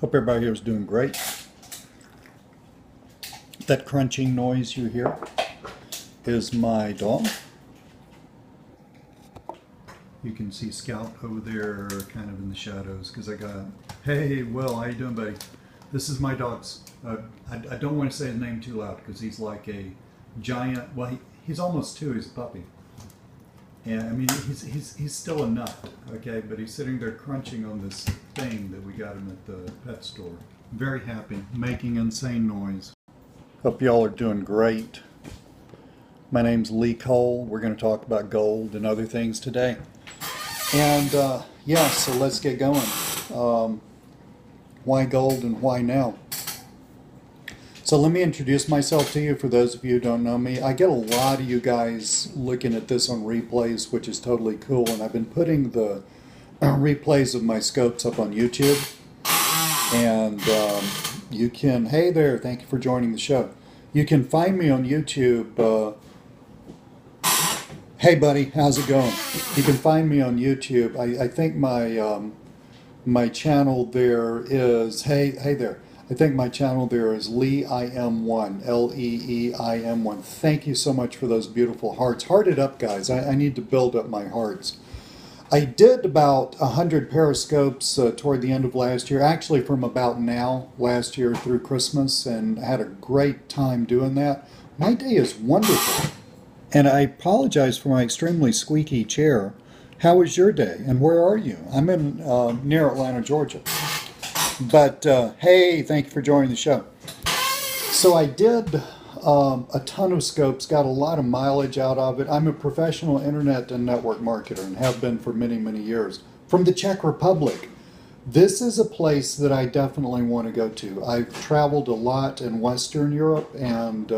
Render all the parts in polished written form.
Hope everybody here is doing great. That crunching noise you hear is my dog. You can see Scout over there kind of in the shadows because I got, hey, Will, how you doing, buddy? This is my dog's. I don't want to say his name too loud because he's like a giant, well, he's almost two, he's a puppy. And I mean, he's still a nut, okay? But he's sitting there crunching on this thing that we got him at the pet store. Very happy, making insane noise. Hope y'all are doing great. My name's Lee Cole. We're going to talk about gold and other things today. And yeah, so let's get going. Why gold and why now? So let me introduce myself to you for those of you who don't know me. I get a lot of you guys looking at this on replays, which is totally cool. And I've been putting the replays of my scopes up on YouTube. And you can, hey there, thank you for joining the show. You can find me on YouTube. Hey buddy, how's it going? You can find me on YouTube. I think my channel there is, hey there. I think my channel there is LeeIM1, Leeim1. Thank you so much for those beautiful hearts. Heart it up, guys. I need to build up my hearts. I did about 100 Periscopes toward the end of last year, actually from about now, last year through Christmas, and I had a great time doing that. My day is wonderful. And I apologize for my extremely squeaky chair. How was your day, and where are you? I'm in near Atlanta, Georgia. But hey, thank you for joining the show. So I did a ton of scopes, got a lot of mileage out of it. I'm a professional internet and network marketer and have been for many, many years. From the Czech Republic. This is a place that I definitely want to go to. I've traveled a lot in Western Europe, and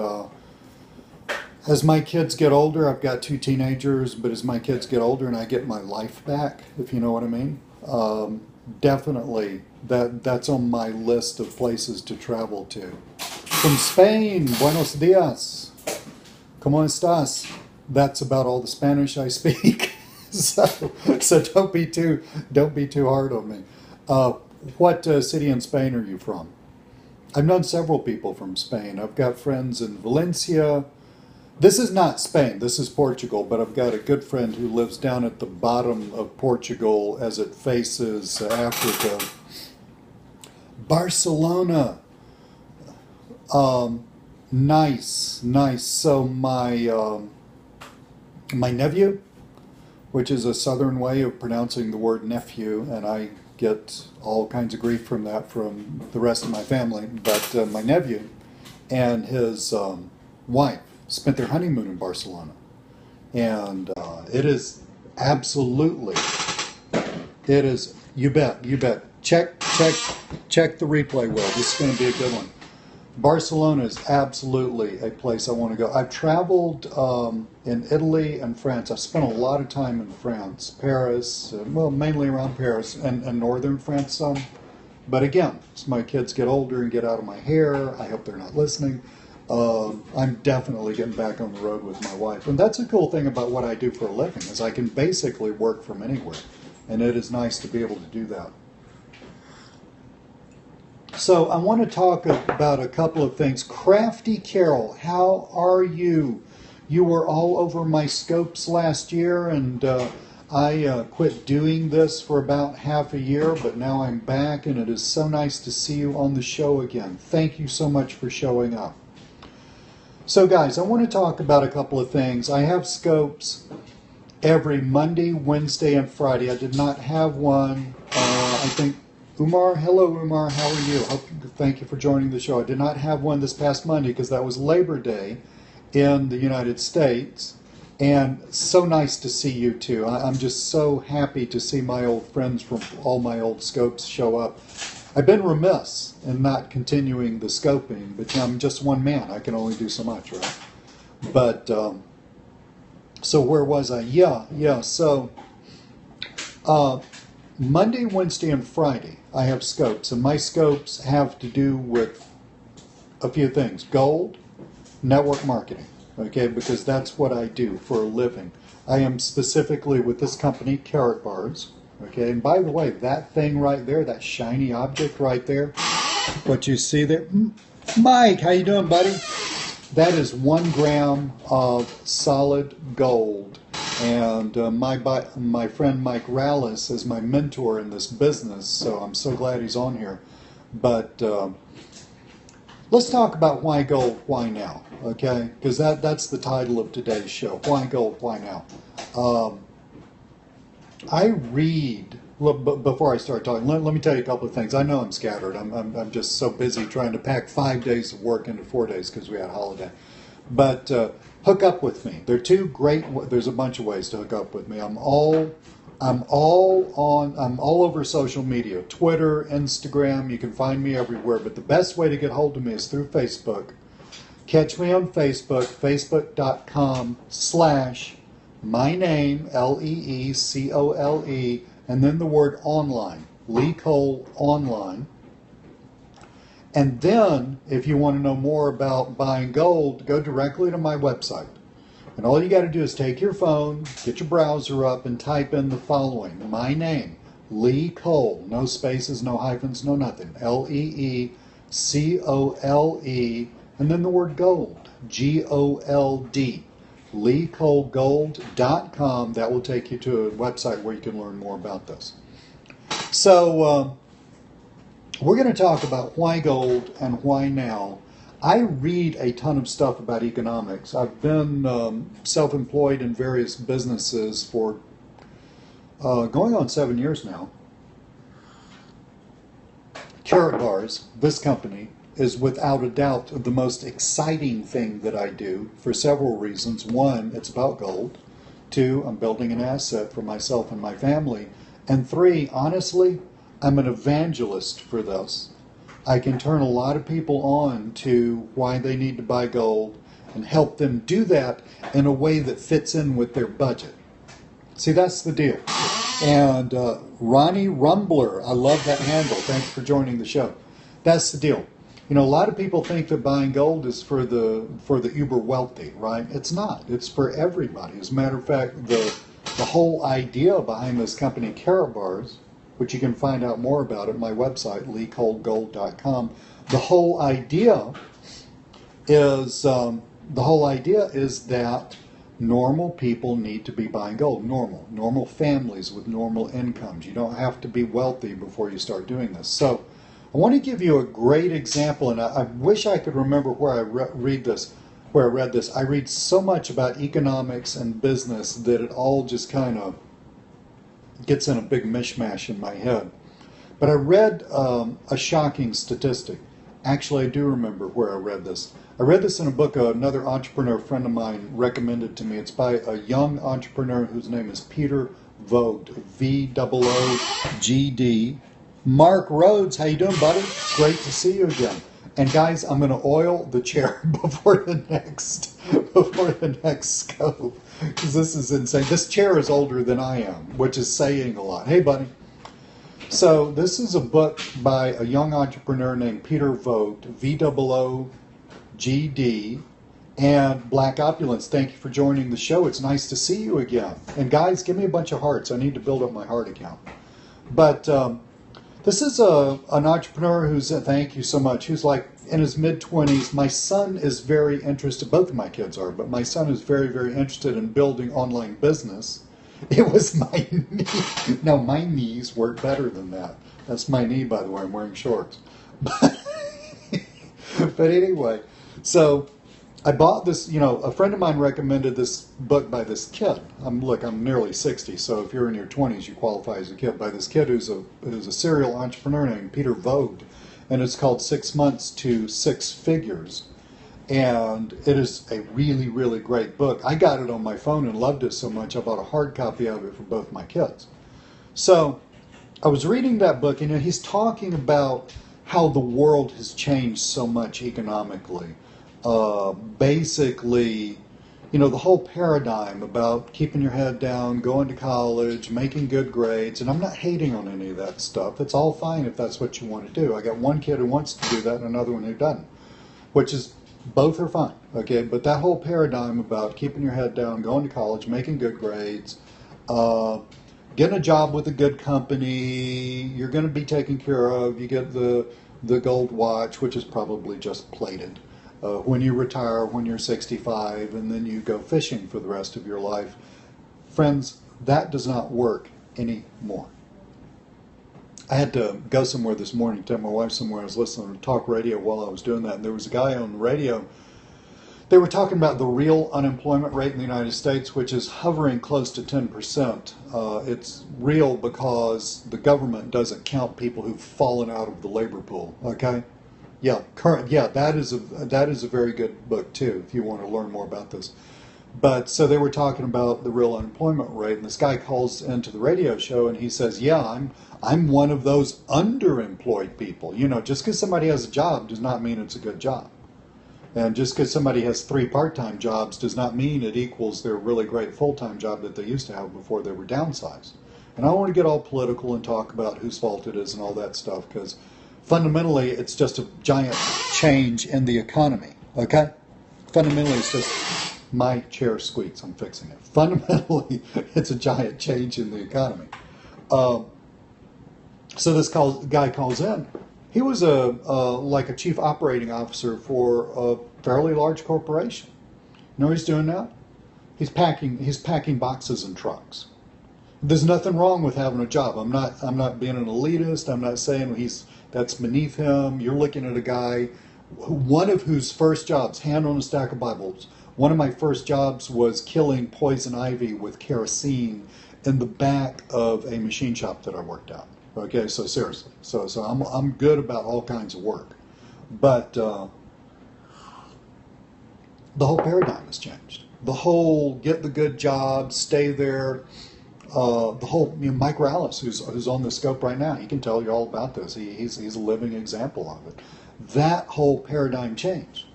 as my kids get older, I've got two teenagers, but as my kids get older and I get my life back, if you know what I mean, definitely that's on my list of places to travel to. From Spain, buenos dias, ¿cómo estás? That's about all the Spanish I speak. so don't be too hard on me. What city in Spain are you from? I've known several people from Spain. I've got friends in Valencia. This is not Spain, this is Portugal, but I've got a good friend who lives down at the bottom of Portugal as it faces Africa. Barcelona. Nice. So my nephew, which is a southern way of pronouncing the word nephew, and I get all kinds of grief from that from the rest of my family, but my nephew and his wife spent their honeymoon in Barcelona, and it is absolutely, it is, you bet, check the replay, Will. This is going to be a good one. Barcelona is absolutely a place I want to go. I've traveled in Italy and France. I've spent a lot of time in France, Paris, well, mainly around Paris, and northern France some. But again, as my kids get older and get out of my hair, I hope they're not listening, I'm definitely getting back on the road with my wife. And that's a cool thing about what I do for a living, is I can basically work from anywhere. And it is nice to be able to do that. So I want to talk about a couple of things. Crafty Carol, how are you? You were all over my scopes last year, and I quit doing this for about half a year, but now I'm back, and it is so nice to see you on the show again. Thank you so much for showing up. So guys, I want to talk about a couple of things. I have scopes every Monday, Wednesday, and Friday. I did not have one, I think, Umar, hello Umar, how are you? Thank you for joining the show. I did not have one this past Monday because that was Labor Day in the United States. And so nice to see you too. I'm just so happy to see my old friends from all my old scopes show up. I've been remiss in not continuing the scoping, but I'm just one man. I can only do so much, right? But, so where was I? Yeah, so Monday, Wednesday, and Friday I have scopes, and my scopes have to do with a few things. Gold, network marketing, okay, because that's what I do for a living. I am specifically with this company, Carrot Bars, Okay, and by the way, that thing right there, that shiny object right there, what you see there, Mike, how you doing, buddy? That is 1 gram of solid gold. And my friend Mike Rallis is my mentor in this business, so I'm so glad he's on here. But let's talk about why gold, why now, okay? Because that's the title of today's show. Why gold, why now? I read, before I start talking, let me tell you a couple of things. I know I'm scattered. I'm just so busy trying to pack 5 days of work into 4 days because we had a holiday. But hook up with me. There are two great. There's a bunch of ways to hook up with me. I'm all over social media, Twitter, Instagram. You can find me everywhere. But the best way to get hold of me is through Facebook. Catch me on Facebook, facebook.com/my name, LEECOLE, and then the word online, Lee Cole Online. And then, if you want to know more about buying gold, go directly to my website. And all you got to do is take your phone, get your browser up, and type in the following. My name, Lee Cole, no spaces, no hyphens, no nothing, LEECOLE, and then the word gold, GOLD. LeeColeGold.com. That will take you to a website where you can learn more about this. So we're going to talk about why gold and why now. I read a ton of stuff about economics. I've been self-employed in various businesses for going on 7 years now. Carrot Bars, this company, is without a doubt the most exciting thing that I do for several reasons. One, it's about gold. Two, I'm building an asset for myself and my family. And three, honestly, I'm an evangelist for this. I can turn a lot of people on to why they need to buy gold and help them do that in a way that fits in with their budget. See, that's the deal. And Ronnie Rumbler, I love that handle. Thanks for joining the show. That's the deal. You know, a lot of people think that buying gold is for the uber wealthy, right? It's not. It's for everybody. As a matter of fact, the whole idea behind this company, Carrot Bars, which you can find out more about at my website, LeeColeGold.com, the whole idea is that normal people need to be buying gold. Normal families with normal incomes. You don't have to be wealthy before you start doing this. So I want to give you a great example, and I wish I could remember where I read this. I read so much about economics and business that it all just kind of gets in a big mishmash in my head. But I read a shocking statistic. Actually, I do remember where I read this. I read this in a book another entrepreneur friend of mine recommended to me. It's by a young entrepreneur whose name is Peter Vogt, Voogd. Mark Rhodes, how you doing, buddy? Great to see you again. And guys, I'm going to oil the chair before the next scope, because this is insane. This chair is older than I am, which is saying a lot. Hey, buddy. So this is a book by a young entrepreneur named Peter Vogt, Voogd, and Black Opulence. Thank you for joining the show. It's nice to see you again. And guys, give me a bunch of hearts. I need to build up my heart account. But this is an entrepreneur who's, thank you so much, who's like in his mid-20s. My son is very interested, both of my kids are, but my son is very, very interested in building online business. It was my knee. Now, my knees work better than that. That's my knee, by the way. I'm wearing shorts. But anyway, so I bought this, a friend of mine recommended this book by this kid. I'm nearly 60, so if you're in your 20s, you qualify as a kid, by this kid who's a serial entrepreneur named Peter Vogt, and it's called 6 Months to Six Figures. And it is a really, really great book. I got it on my phone and loved it so much, I bought a hard copy of it for both my kids. So I was reading that book, and he's talking about how the world has changed so much economically. Basically, the whole paradigm about keeping your head down, going to college, making good grades, and I'm not hating on any of that stuff. It's all fine if that's what you want to do. I got one kid who wants to do that and another one who doesn't, which is, both are fine, okay? But that whole paradigm about keeping your head down, going to college, making good grades, getting a job with a good company, you're going to be taken care of. You get the gold watch, which is probably just plated. When you retire, when you're 65, and then you go fishing for the rest of your life. Friends, that does not work anymore. I had to go somewhere this morning, tell my wife somewhere. I was listening to talk radio while I was doing that, and there was a guy on the radio. They were talking about the real unemployment rate in the United States, which is hovering close to 10%. It's real because the government doesn't count people who've fallen out of the labor pool. Okay, yeah, that is a very good book too, if you want to learn more about this. But so they were talking about the real unemployment rate, and this guy calls into the radio show and he says, "Yeah, I'm one of those underemployed people. You know, just because somebody has a job does not mean it's a good job. And just because somebody has 3 part-time jobs does not mean it equals their really great full-time job that they used to have before they were downsized." And I don't want to get all political and talk about whose fault it is and all that stuff, because fundamentally it's just a giant change in the economy, okay? Fundamentally it's just, my chair squeaks, I'm fixing it. Fundamentally it's a giant change in the economy. So this guy calls in. He was like a chief operating officer for a fairly large corporation. You know what he's doing now? He's packing boxes in trucks. There's nothing wrong with having a job. I'm not being an elitist. I'm not saying that's beneath him. You're looking at a guy, one of whose first jobs, hand on a stack of Bibles, one of my first jobs was killing poison ivy with kerosene in the back of a machine shop that I worked at. Okay, so seriously, so I'm good about all kinds of work, but the whole paradigm has changed. The whole get the good job, stay there. The whole, Mike Rallis, who's on the scope right now, he can tell you all about this. He's a living example of it. That whole paradigm changed,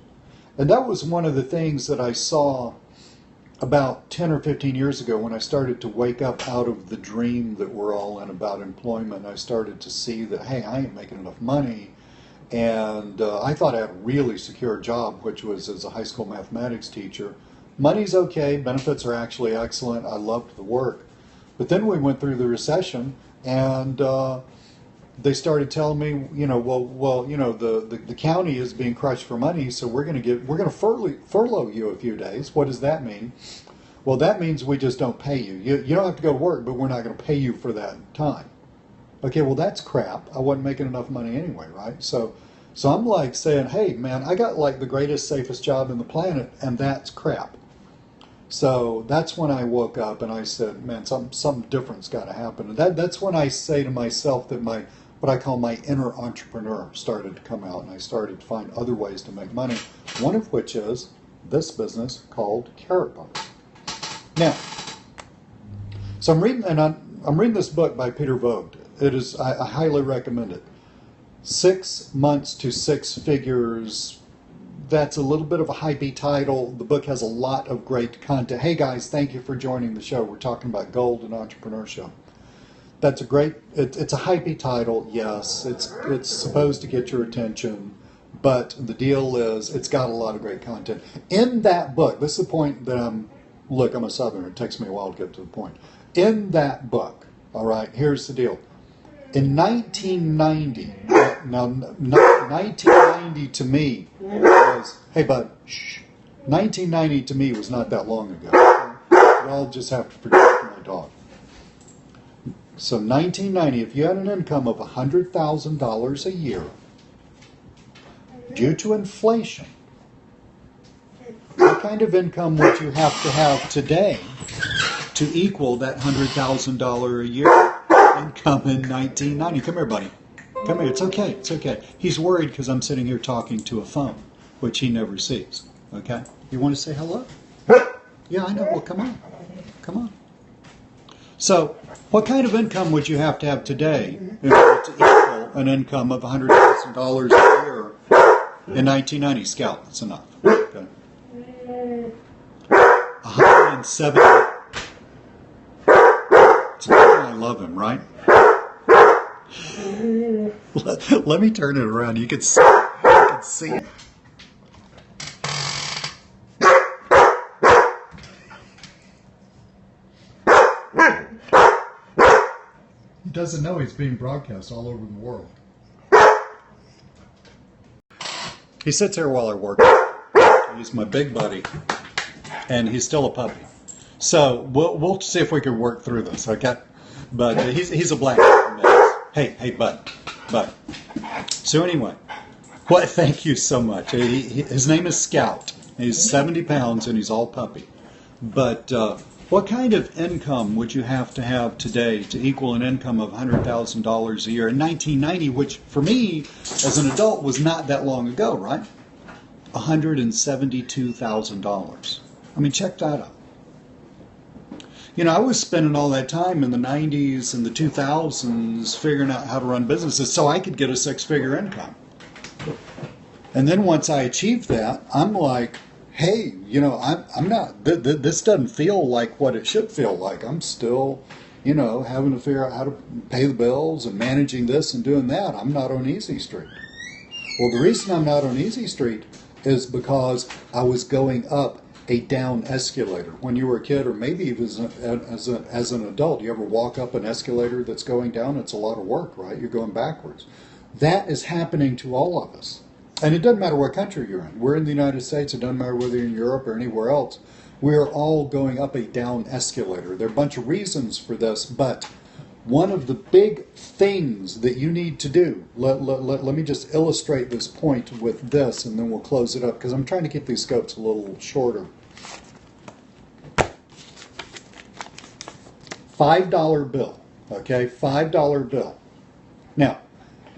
and that was one of the things that I saw about 10 or 15 years ago when I started to wake up out of the dream that we're all in about employment. I started to see that, hey, I ain't making enough money. And I thought I had a really secure job, which was as a high school mathematics teacher. Money's okay, benefits are actually excellent, I loved the work. But then we went through the recession, and they started telling me, the county is being crushed for money, so we're going to furlough you a few days. What does that mean? Well, that means we just don't pay you. You don't have to go to work, but we're not going to pay you for that time. Okay, well, that's crap. I wasn't making enough money anyway, right? So I'm like saying, hey, man, I got like the greatest, safest job in the planet, and that's crap. So that's when I woke up and I said, man, something different's got to happen. And that's when I say to myself that what I call my inner entrepreneur started to come out, and I started to find other ways to make money, one of which is this business called Carrot Bar. Now, so I'm reading this book by Peter Vogt. It is, I highly recommend it. 6 months to 6 figures. That's a little bit of a hypey title. The book has a lot of great content. Hey guys, thank you for joining the show. We're talking about gold and entrepreneurship. That's a great, it's a hypey title, yes. It's supposed to get your attention, but the deal is it's got a lot of great content. In that book, this is the point that I'm a Southerner, it takes me a while to get to the point. In that book, all right, here's the deal. In 1990, now 1990 to me was, hey bud, shh. 1990 to me was not that long ago. Y'all just have to forget my dog. So 1990, if you had an income of $100,000 a year, due to inflation, what kind of income would you have to have today to equal that $100,000 a year income in 1990? Come here, buddy. Come here. It's okay. It's okay. He's worried because I'm sitting here talking to a phone, which he never sees. Okay? You want to say hello? Yeah, I know. Well, come on. Come on. So, what kind of income would you have to have today in order to equal an income of $100,000 a year in 1990? Scout, that's enough. Okay. 170. I love him, right? Let me turn it around. You can see. You can see. doesn't know he's being broadcast all over the world. He sits here while I work. He's my big buddy, and he's still a puppy. So we'll see if we can work through this, okay? But he's a black mess. Hey, bud. So anyway, thank you so much. His name is Scout. He's 70 pounds, and he's all puppy. But what kind of income would you have to have today to equal an income of $100,000 a year in 1990, which for me, as an adult, was not that long ago, right? $172,000. I mean, check that out. You know, I was spending all that time in the 90s and the 2000s figuring out how to run businesses so I could get a six-figure income. And then once I achieved that, I'm like, hey, you know, I'm not, this doesn't feel like what it should feel like. I'm still, you know, having to figure out how to pay the bills and managing this and doing that. I'm not on Easy Street. Well, the reason I'm not on Easy Street is because I was going up a down escalator. When you were a kid, or maybe even as an adult, you ever walk up an escalator that's going down? It's a lot of work, right? You're going backwards. That is happening to all of us. And it doesn't matter what country you're in. We're in the United States. It doesn't matter whether you're in Europe or anywhere else. We're all going up a down escalator. There are a bunch of reasons for this, but one of the big things that you need to do, let me just illustrate this point with this, and then we'll close it up, because I'm trying to keep these scopes a little shorter. $5 bill, okay? $5 bill. Now,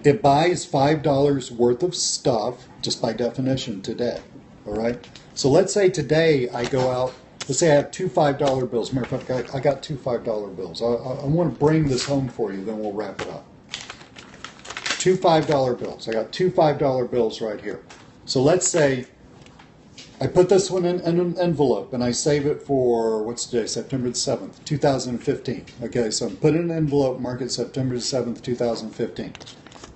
it buys $5 worth of stuff, just by definition, today, all right? So let's say today I go out, let's say I have two $5 bills. Matter of fact, I got two $5 bills. I want to bring this home for you, then we'll wrap it up. Two $5 bills. I got two $5 bills right here. So let's say I put this one in an envelope and I save it for, what's today, September the 7th, 2015. Okay, so I'm putting an envelope, mark it September the 7th, 2015.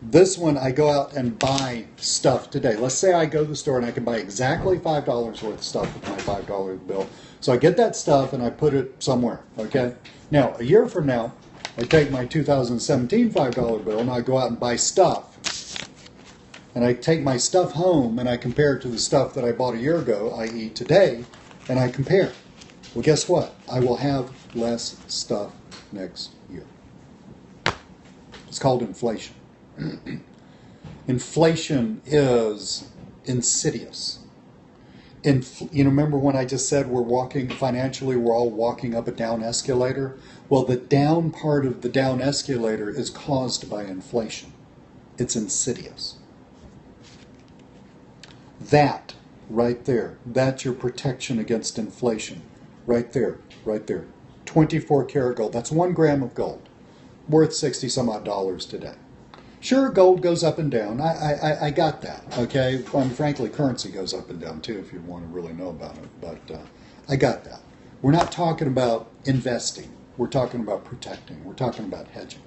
This one, I go out and buy stuff today. Let's say I go to the store and I can buy exactly $5 worth of stuff with my $5 bill. So I get that stuff and I put it somewhere, okay? Now, a year from now, I take my 2017 $5 bill and I go out and buy stuff. And I take my stuff home and I compare it to the stuff that I bought a year ago, i.e. today, and I compare. Well, guess what? I will have less stuff next year. It's called inflation. Inflation is insidious. You know, remember when I just said we're walking, financially, we're all walking up a down escalator? Well, the down part of the down escalator is caused by inflation. It's insidious. That, right there, that's your protection against inflation. Right there, right there. 24 karat gold, that's 1 gram of gold, worth 60 some odd dollars today. Sure, gold goes up and down. I got that, okay? Frankly, currency goes up and down too, if you want to really know about it. But I got that. We're not talking about investing. We're talking about protecting. We're talking about hedging.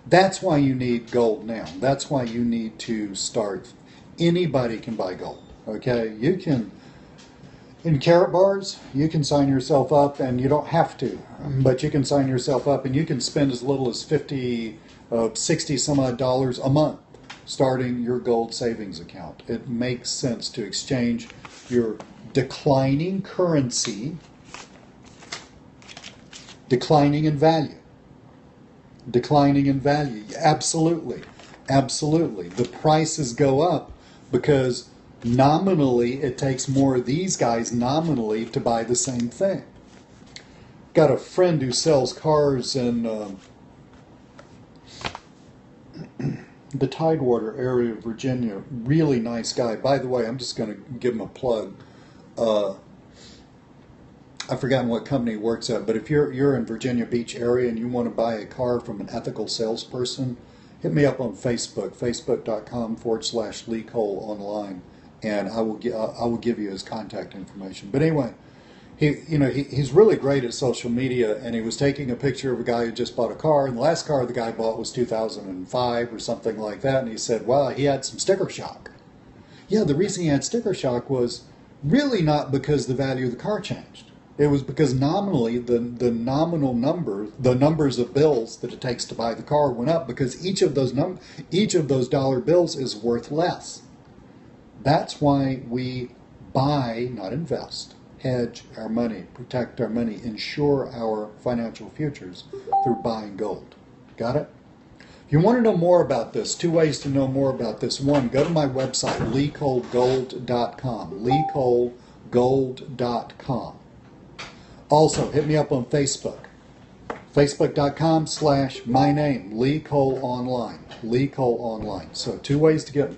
That's why you need gold now. That's why you need to start. Anybody can buy gold, okay? You can, in carat bars, you can sign yourself up, and you don't have to, but you can sign yourself up, and you can spend as little as 60 some odd dollars a month starting your gold savings account. It makes sense to exchange your declining currency, declining in value, absolutely, absolutely. The prices go up because nominally it takes more of these guys nominally to buy the same thing. Got a friend who sells cars in the Tidewater area of Virginia. Really nice guy. By the way, I'm just going to give him a plug. I've forgotten what company he works at, but if you're in Virginia Beach area and you want to buy a car from an ethical salesperson, hit me up on Facebook, facebook.com/Lee Cole online, and I will give you his contact information. But anyway, he's really great at social media, and he was taking a picture of a guy who just bought a car, and the last car the guy bought was 2005 or something like that, and he said, well, he had some sticker shock. Yeah, the reason he had sticker shock was really not because the value of the car changed. It was because nominally the nominal numbers, the numbers of bills that it takes to buy the car went up because each of those dollar bills is worth less. That's why we buy, not invest, hedge our money, protect our money, ensure our financial futures through buying gold. Got it? If you want to know more about this, two ways to know more about this. One, go to my website, leecolegold.com, leecolegold.com. Also, hit me up on Facebook, facebook.com/my name, Lee Cole Online, Lee Cole Online. So two ways to get,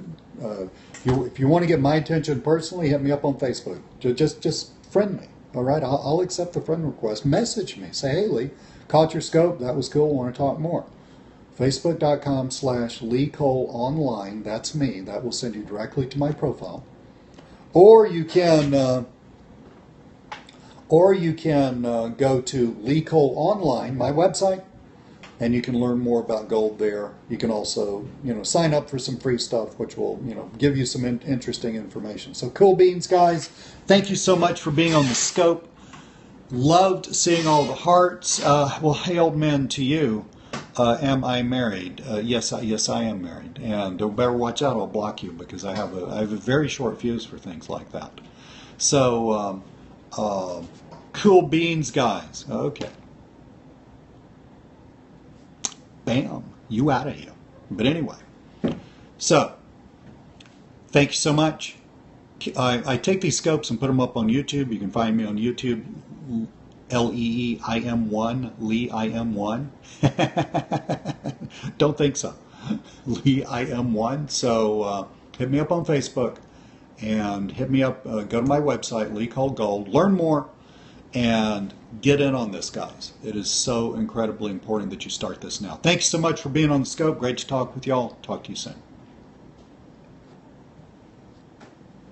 if you want to get my attention personally, hit me up on Facebook. Just friend me, all right? I'll accept the friend request. Message me, say, hey Lee, caught your scope, that was cool, want to talk more. Facebook.com/Lee Cole Online, that's me, that will send you directly to my profile. Or you can go to Lee Cole Online, my website, and you can learn more about gold there. You can also, sign up for some free stuff, which will, give you some interesting information. So cool beans, guys. Thank you so much for being on the scope. Loved seeing all the hearts. Well, hey, old man, to you. Am I married? Yes, I am married. And better watch out. I'll block you because I have a very short fuse for things like that. So. Cool beans, guys. Okay. Bam. You out of here. But anyway. So, thank you so much. I take these scopes and put them up on YouTube. You can find me on YouTube. LEEIM1. Lee IM1. Don't think so. Lee IM1. So, hit me up on Facebook. And hit me up, go to my website, Lee Cole Gold, learn more, and get in on this, guys. It is so incredibly important that you start this now. Thank you so much for being on the scope. Great to talk with y'all. Talk to you soon.